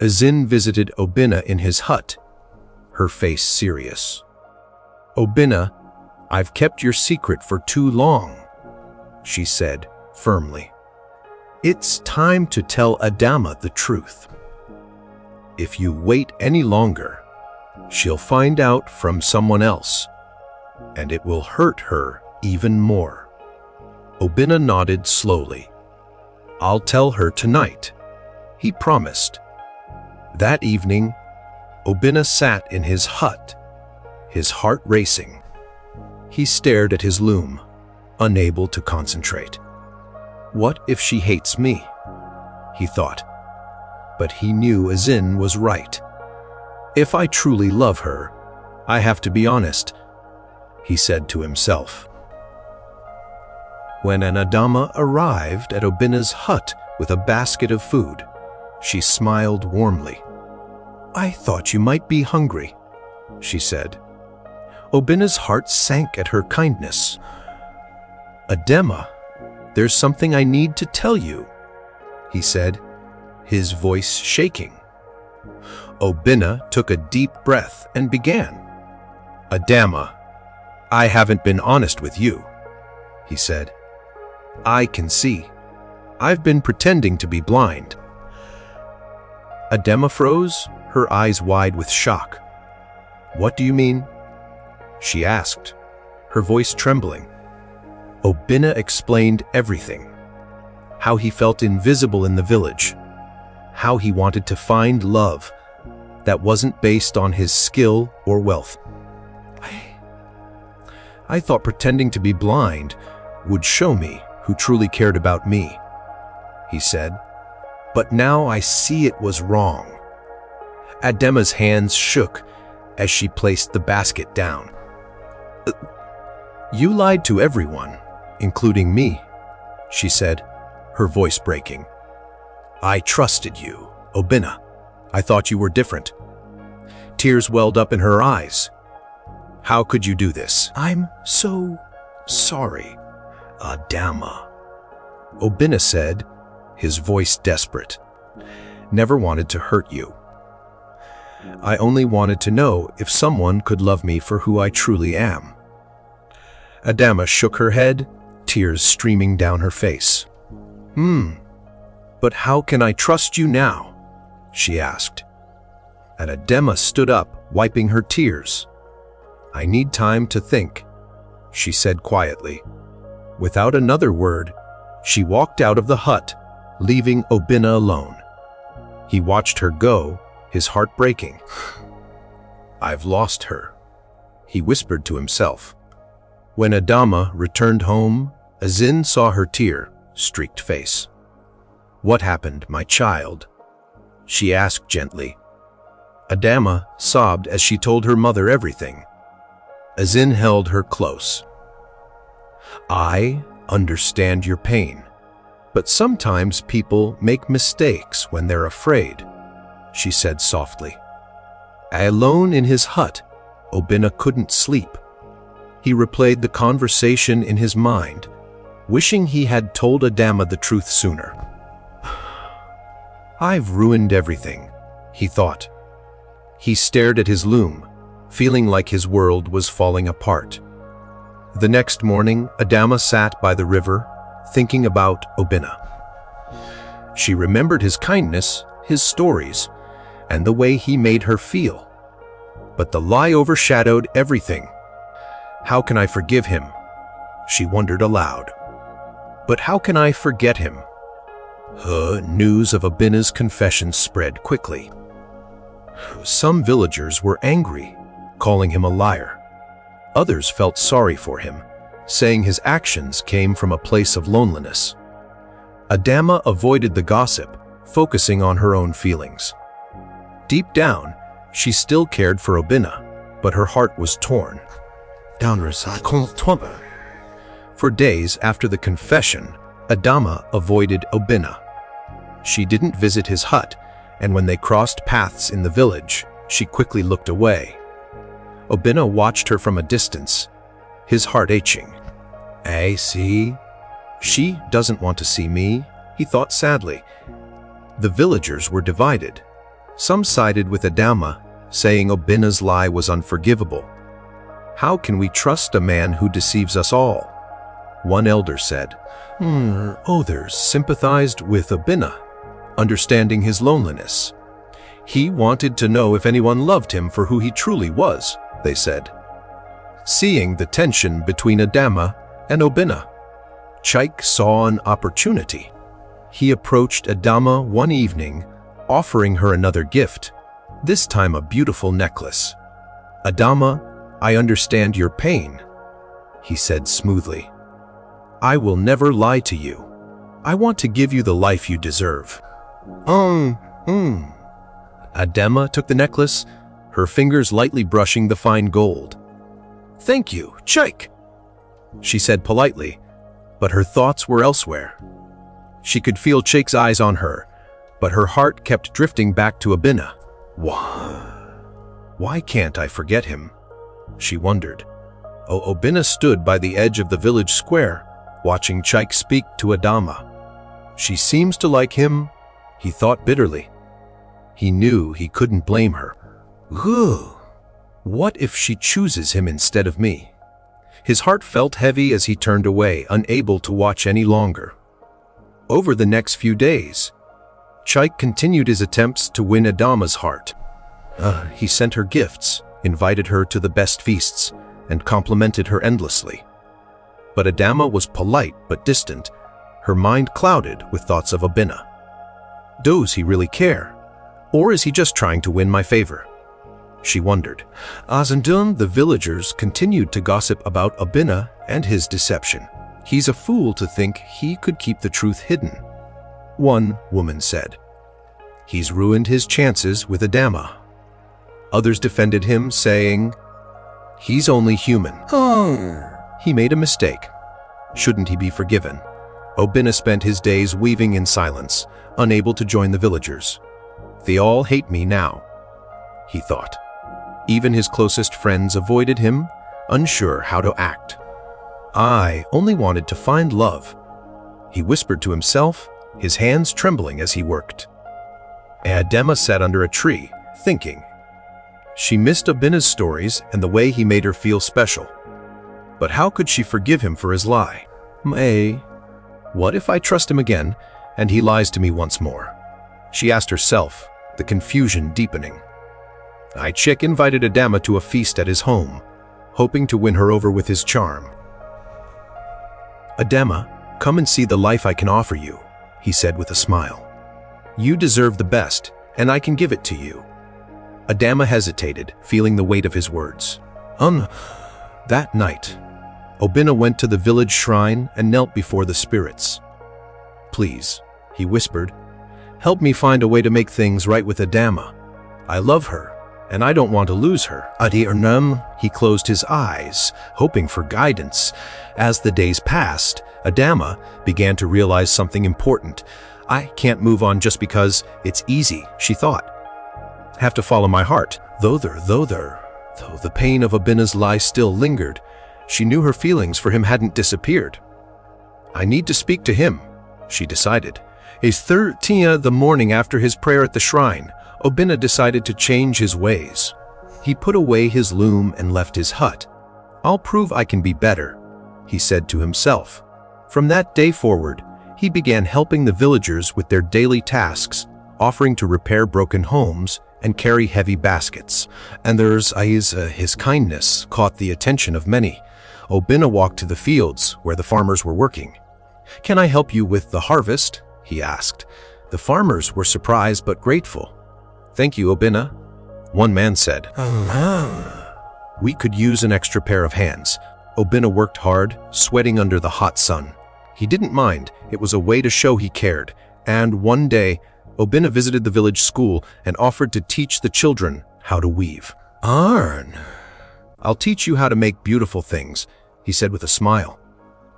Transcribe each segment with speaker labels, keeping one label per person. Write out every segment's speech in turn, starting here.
Speaker 1: Azin visited Obinna in his hut, her face serious. "Obinna, I've kept your secret for too long," she said firmly. "It's time to tell Adamma the truth. If you wait any longer, she'll find out from someone else, and it will hurt her even more." Obinna nodded slowly. "I'll tell her tonight," he promised. That evening, Obinna sat in his hut, his heart racing. He stared at his loom, unable to concentrate. "What if she hates me?" he thought. But he knew Azin was right. "If I truly love her, I have to be honest," he said to himself. When an Adamma arrived at Obinna's hut with a basket of food, she smiled warmly. "I thought you might be hungry," she said. Obinna's heart sank at her kindness. "Adamma, there's something I need to tell you," he said, his voice shaking. Obinna took a deep breath and began. "Adamma, I haven't been honest with you," he said. "I can see. I've been pretending to be blind." Adamma froze, her eyes wide with shock. "What do you mean?" she asked, her voice trembling. Obinna explained everything. How he felt invisible in the village. How he wanted to find love that wasn't based on his skill or wealth. I thought pretending to be blind would show me who truly cared about me," he said. "But now I see it was wrong." Adamma's hands shook as she placed the basket down. "You lied to everyone, including me," she said, her voice breaking. "I trusted you, Obinna. I thought you were different." Tears welled up in her eyes. "How could you do this?" "I'm so sorry, Adamma," Obinna said, his voice desperate. "Never wanted to hurt you. I only wanted to know if someone could love me for who I truly am." Adamma shook her head, tears streaming down her face. But how can I trust you now?" she asked. And Adamma stood up, wiping her tears. "I need time to think," she said quietly. Without another word, she walked out of the hut, leaving Obinna alone. He watched her go, his heart breaking. "I've lost her," he whispered to himself. When Adamma returned home, Azin saw her tear-streaked face. "What happened, my child?" she asked gently. Adamma sobbed as she told her mother everything. Azin held her close. "I understand your pain, but sometimes people make mistakes when they're afraid," she said softly. Alone in his hut, Obinna couldn't sleep. He replayed the conversation in his mind, wishing he had told Adamma the truth sooner. "I've ruined everything," he thought. He stared at his loom, feeling like his world was falling apart. The next morning, Adamma sat by the river, thinking about Obinna. She remembered his kindness, his stories, and the way he made her feel. But the lie overshadowed everything. "How can I forgive him?" she wondered aloud. "But how can I forget him?" News of Obinna's confession spread quickly. Some villagers were angry, calling him a liar. Others felt sorry for him, saying his actions came from a place of loneliness. Adamma avoided the gossip, focusing on her own feelings. Deep down, she still cared for Obinna, but her heart was torn. For days after the confession, Adamma avoided Obinna. She didn't visit his hut, and when they crossed paths in the village, she quickly looked away. Obinna watched her from a distance, his heart aching. "I see. She doesn't want to see me," he thought sadly. The villagers were divided. Some sided with Adamma, saying Obinna's lie was unforgivable. "How can we trust a man who deceives us all?" one elder said. Others sympathized with Obinna, understanding his loneliness. "He wanted to know if anyone loved him for who he truly was," they said. Seeing the tension between Adamma and Obinna, Chike saw an opportunity. He approached Adamma one evening, offering her another gift, this time a beautiful necklace. "Adamma, I understand your pain," he said smoothly. "I will never lie to you. I want to give you the life you deserve." Adamma took the necklace, her fingers lightly brushing the fine gold. "Thank you, Chike," she said politely, but her thoughts were elsewhere. She could feel Chike's eyes on her, but her heart kept drifting back to Obinna. Why can't I forget him? She wondered. Obinna stood by the edge of the village square, watching Chike speak to Adamma. She seems to like him, he thought bitterly. He knew he couldn't blame her. What if she chooses him instead of me? His heart felt heavy as he turned away, unable to watch any longer. Over the next few days, Chike continued his attempts to win Adamma's heart. He sent her gifts, invited her to the best feasts, and complimented her endlessly. But Adamma was polite but distant, her mind clouded with thoughts of Obinna. Does he really care? Or is he just trying to win my favor? She wondered. Azandun, the villagers continued to gossip about Obinna and his deception. He's a fool to think he could keep the truth hidden, one woman said. He's ruined his chances with Adamma. Others defended him, saying, he's only human. He made a mistake. Shouldn't he be forgiven? Obinna spent his days weaving in silence, unable to join the villagers. They all hate me now, he thought. Even his closest friends avoided him, unsure how to act. I only wanted to find love, he whispered to himself, his hands trembling as he worked. Adamma sat under a tree, thinking. She missed Obinna's stories and the way he made her feel special. But how could she forgive him for his lie? What if I trust him again and he lies to me once more? She asked herself, the confusion deepening. Chike invited Adamma to a feast at his home, hoping to win her over with his charm. Adamma, come and see the life I can offer you, he said with a smile. You deserve the best, and I can give it to you. Adamma hesitated, feeling the weight of his words. That night, Obinna went to the village shrine and knelt before the spirits. Please, he whispered, help me find a way to make things right with Adamma. I love her, and I don't want to lose her. He closed his eyes, hoping for guidance. As the days passed, Adamma began to realize something important. I can't move on just because it's easy, she thought. Have to follow my heart. Though the pain of Obinna's lie still lingered, she knew her feelings for him hadn't disappeared. I need to speak to him, she decided. It's 13 the morning after his prayer at the shrine. Obinna decided to change his ways. He put away his loom and left his hut. I'll prove I can be better, he said to himself. From that day forward, he began helping the villagers with their daily tasks, offering to repair broken homes and carry heavy baskets. And his kindness caught the attention of many. Obinna walked to the fields where the farmers were working. Can I help you with the harvest? He asked. The farmers were surprised but grateful. Thank you, Obinna, one man said. We could use an extra pair of hands. Obinna worked hard, sweating under the hot sun. He didn't mind. It was a way to show he cared. And one day, Obinna visited the village school and offered to teach the children how to weave. I'll teach you how to make beautiful things, he said with a smile.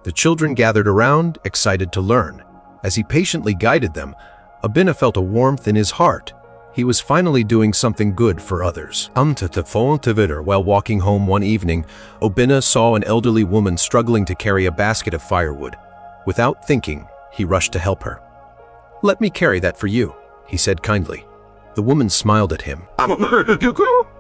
Speaker 1: The children gathered around, excited to learn. As he patiently guided them, Obinna felt a warmth in his heart. He was finally doing something good for others. While walking home one evening, Obinna saw an elderly woman struggling to carry a basket of firewood. Without thinking, he rushed to help her. Let me carry that for you, he said kindly. The woman smiled at him.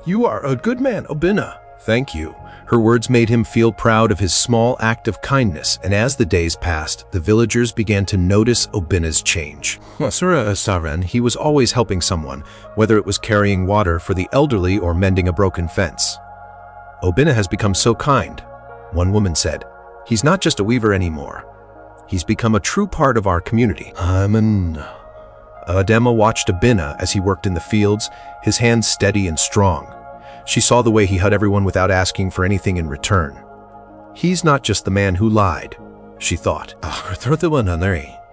Speaker 1: You are a good man, Obinna. Thank you. Her words made him feel proud of his small act of kindness, and as the days passed, the villagers began to notice Obinna's change. He was always helping someone, whether it was carrying water for the elderly or mending a broken fence. Obinna has become so kind, one woman said. He's not just a weaver anymore. He's become a true part of our community. Adamma watched Obinna as he worked in the fields, his hands steady and strong. She saw the way he helped everyone without asking for anything in return. He's not just the man who lied, she thought.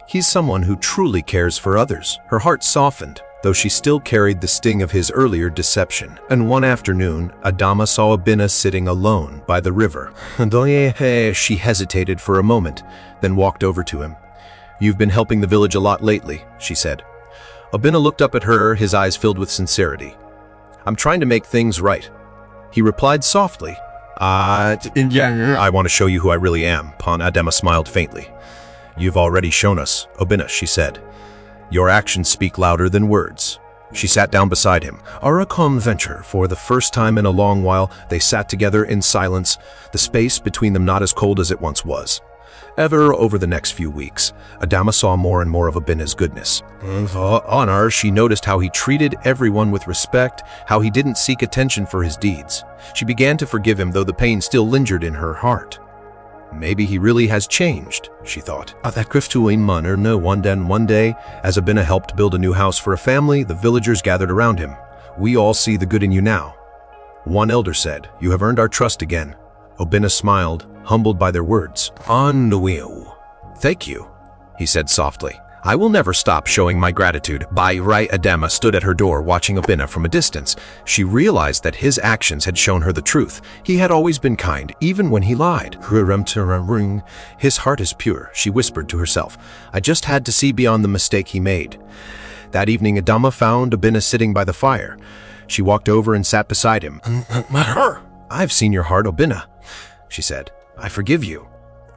Speaker 1: He's someone who truly cares for others. Her heart softened, though she still carried the sting of his earlier deception. And one afternoon, Adamma saw Obinna sitting alone by the river. She hesitated for a moment, then walked over to him. You've been helping the village a lot lately, she said. Obinna looked up at her, his eyes filled with sincerity. I'm trying to make things right. He replied softly. I want to show you who I really am. Adamma smiled faintly. You've already shown us, Obinna, she said. Your actions speak louder than words. She sat down beside him. Venture. For the first time in a long while, they sat together in silence, the space between them not as cold as it once was. Over the next few weeks, Adamma saw more and more of Obinna's goodness. She noticed how he treated everyone with respect, how he didn't seek attention for his deeds. She began to forgive him, though the pain still lingered in her heart. Maybe he really has changed, she thought. One day, as Obinna helped build a new house for a family, the villagers gathered around him. We all see the good in you now. One elder said, You have earned our trust again. Obinna smiled, humbled by their words. Thank you, he said softly. I will never stop showing my gratitude. Adamma stood at her door watching Obinna from a distance. She realized that his actions had shown her the truth. He had always been kind, even when he lied. His heart is pure, she whispered to herself. I just had to see beyond the mistake he made. That evening, Adamma found Obinna sitting by the fire. She walked over and sat beside him. I've seen your heart, Obinna, she said. I forgive you.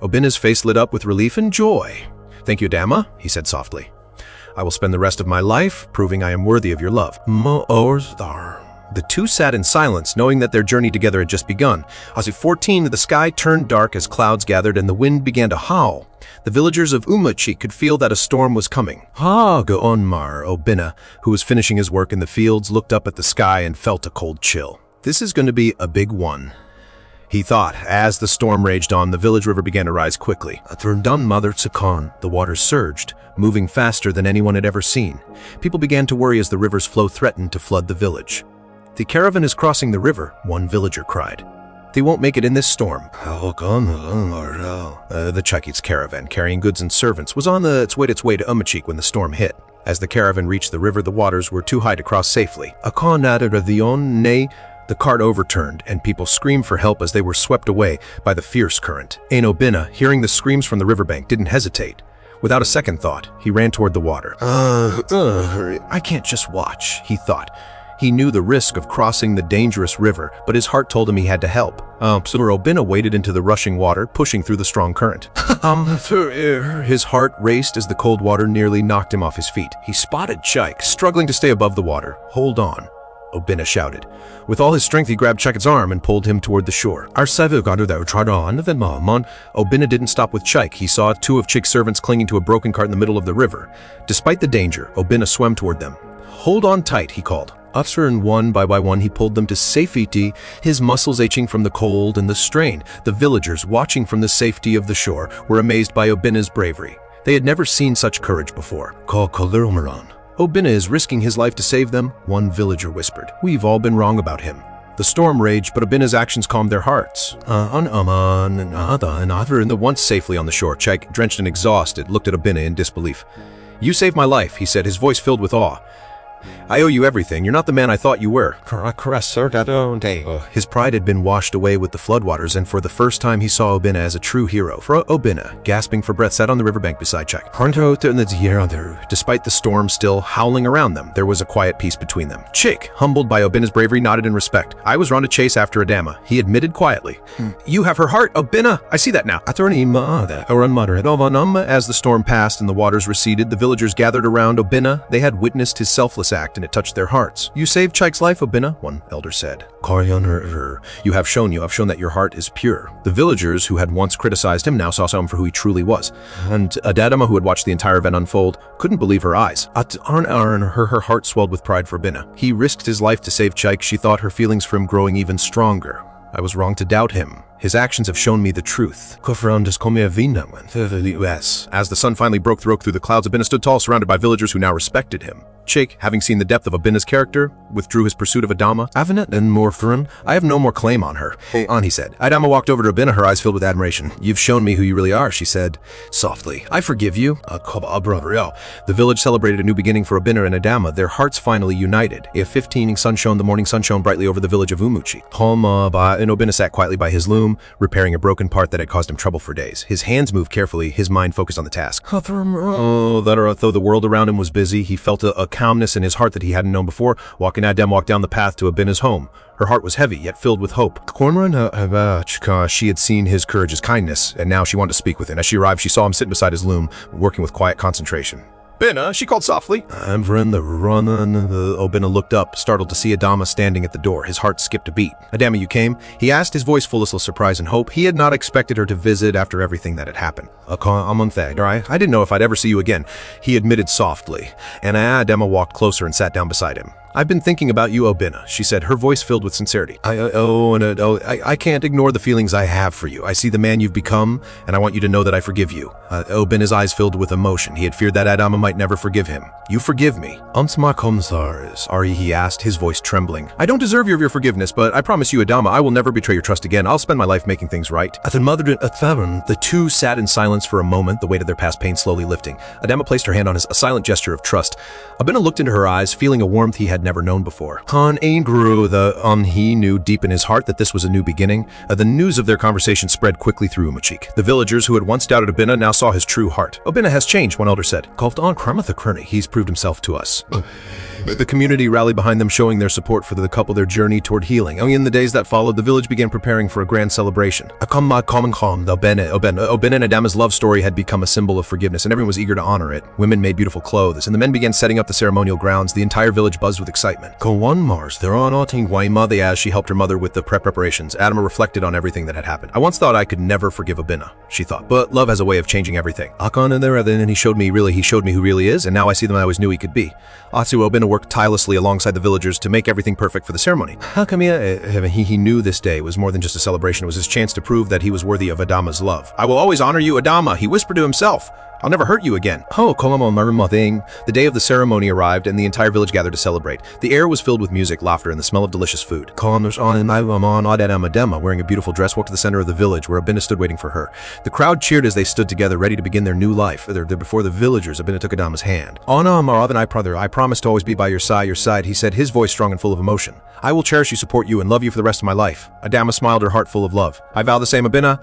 Speaker 1: Obinna's face lit up with relief and joy. Thank you, Adamma, he said softly. I will spend the rest of my life proving I am worthy of your love. The two sat in silence, knowing that their journey together had just begun. As at 14, the sky turned dark as clouds gathered and the wind began to howl. The villagers of Chike could feel that a storm was coming. Obinna, who was finishing his work in the fields, looked up at the sky and felt a cold chill. This is going to be a big one, he thought. As the storm raged on, the village river began to rise quickly. The waters surged, moving faster than anyone had ever seen. People began to worry as the river's flow threatened to flood the village. The caravan is crossing the river, one villager cried. They won't make it in this storm. The Chike's caravan, carrying goods and servants, was on its way to Chike when the storm hit. As the caravan reached the river, the waters were too high to cross safely. The cart overturned, and people screamed for help as they were swept away by the fierce current. Obinna, hearing the screams from the riverbank, didn't hesitate. Without a second thought, he ran toward the water. I can't just watch, he thought. He knew the risk of crossing the dangerous river, but his heart told him he had to help. Obinna waded into the rushing water, pushing through the strong current. His heart raced as the cold water nearly knocked him off his feet. He spotted Chike, struggling to stay above the water. Hold on, Obinna shouted. With all his strength, he grabbed Chike's arm and pulled him toward the shore. Obinna didn't stop with Chike. He saw two of Chike's servants clinging to a broken cart in the middle of the river. Despite the danger, Obinna swam toward them. Hold on tight, he called. And one by one he pulled them to safety, his muscles aching from the cold and the strain. The villagers, watching from the safety of the shore, were amazed by Obinna's bravery. They had never seen such courage before. Obinna is risking his life to save them, one villager whispered. We've all been wrong about him. The storm raged, but Obinna's actions calmed their hearts. And once safely on the shore, Chike, drenched and exhausted, looked at Obinna in disbelief. You saved my life, he said, his voice filled with awe. I owe you everything. You're not the man I thought you were. His pride had been washed away with the floodwaters, and for the first time he saw Obinna as a true hero. Obinna, gasping for breath, sat on the riverbank beside Chike. Despite the storm still howling around them, there was a quiet peace between them. Chike, humbled by Obinna's bravery, nodded in respect. I was run to chase after Adamma, he admitted quietly. You have her heart, Obinna. I see that now. As the storm passed and the waters receded, the villagers gathered around Obinna. They had witnessed his selfless act and it touched their hearts. You saved Chike's life, Obinna, one elder said. You have shown that your heart is pure. The villagers who had once criticized him now saw him for who he truly was. And Adamma, who had watched the entire event unfold, couldn't believe her eyes. Her heart swelled with pride for Obinna. He risked his life to save Chike. She thought her feelings for him growing even stronger. I was wrong to doubt him. His actions have shown me the truth. As the sun finally broke through the clouds, Obinna stood tall, surrounded by villagers who now respected him. Chike, having seen the depth of Obinna's character, withdrew his pursuit of Adamma. I have no more claim on her. He said. Adamma walked over to Obinna, her eyes filled with admiration. You've shown me who you really are, she said softly. I forgive you. The village celebrated a new beginning for Obinna and Adamma, their hearts finally united. The morning sun shone brightly over the village of Umuchi. And Obinna sat quietly by his loom, repairing a broken part that had caused him trouble for days. His hands moved carefully, his mind focused on the task. Though the world around him was busy, he felt a calmness in his heart that he hadn't known before. Adamma walked down the path to Obinna's home. Her heart was heavy, yet filled with hope. She had seen his courage as kindness, and now she wanted to speak with him. As she arrived, she saw him sitting beside his loom, working with quiet concentration. Obinna, she called softly. Obinna looked up, startled to see Adamma standing at the door. His heart skipped a beat. Adamma, you came? He asked, his voice full of surprise and hope. He had not expected her to visit after everything that had happened. I didn't know if I'd ever see you again, he admitted softly. And Adamma walked closer and sat down beside him. I've been thinking about you, Obinna, she said, her voice filled with sincerity. I can't ignore the feelings I have for you. I see the man you've become, and I want you to know that I forgive you. Obinna's eyes filled with emotion. He had feared that Adamma might never forgive him. You forgive me. He asked, his voice trembling. I don't deserve your forgiveness, but I promise you, Adamma, I will never betray your trust again. I'll spend my life making things right. The two sat in silence for a moment, the weight of their past pain slowly lifting. Adamma placed her hand on a silent gesture of trust. Obinna looked into her eyes, feeling a warmth he had never known before. He knew deep in his heart that this was a new beginning. The news of their conversation spread quickly through Umuchik. The villagers who had once doubted Obinna now saw his true heart. Obinna has changed, one elder said. He's proved himself to us. The community rallied behind them, showing their support for the couple, their journey toward healing. In the days that followed, the village began preparing for a grand celebration. Obinna and Adamma's love story had become a symbol of forgiveness, and everyone was eager to honor it. Women made beautiful clothes, and the men began setting up the ceremonial grounds. The entire village buzzed with excitement. As she helped her mother with the preparations, Adamma reflected on everything that had happened. I once thought I could never forgive Obinna, she thought, but love has a way of changing everything. And he showed me who really is, and now I see them I always knew he could be. Obinna worked tirelessly alongside the villagers to make everything perfect for the ceremony. He knew this day was more than just a celebration. It was his chance to prove that he was worthy of Adamma's love. I will always honor you, Adamma, he whispered to himself. I'll never hurt you again. The day of the ceremony arrived, and the entire village gathered to celebrate. The air was filled with music, laughter, and the smell of delicious food. Adamma, wearing a beautiful dress, walked to the center of the village, where Obinna stood waiting for her. The crowd cheered as they stood together, ready to begin their new life. Before the villagers, Obinna took Adamma's hand. I promise to always be by your side, he said, his voice strong and full of emotion. I will cherish you, support you, and love you for the rest of my life. Adamma smiled, her heart full of love. I vow the same, Obinna.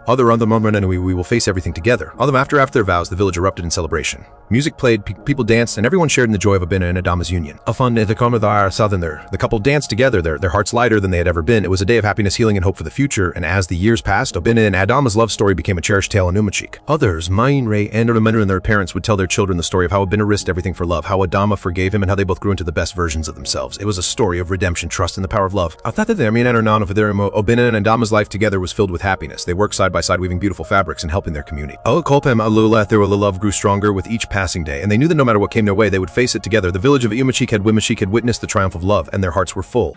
Speaker 1: And we will face everything together. After their vows, the village erupted in celebration. Music played, people danced, and everyone shared in the joy of Obinna and Adamma's union. The couple danced together, their hearts lighter than they had ever been. It was a day of happiness, healing, and hope for the future, and as the years passed, Obinna and Adamma's love story became a cherished tale in Umuchik. Others, Ray, and their parents would tell their children the story of how Obinna risked everything for love, how Adamma forgave him, and how they both grew into the best versions of themselves. It was a story of redemption, trust, and the power of love. Obinna and Adamma's life together was filled with happiness. They worked side by side, weaving beautiful fabrics and helping their community. The love grew stronger with each passing day, and they knew that no matter what came their way, they would face it together. The village of Umuchik had witnessed the triumph of love, and their hearts were full.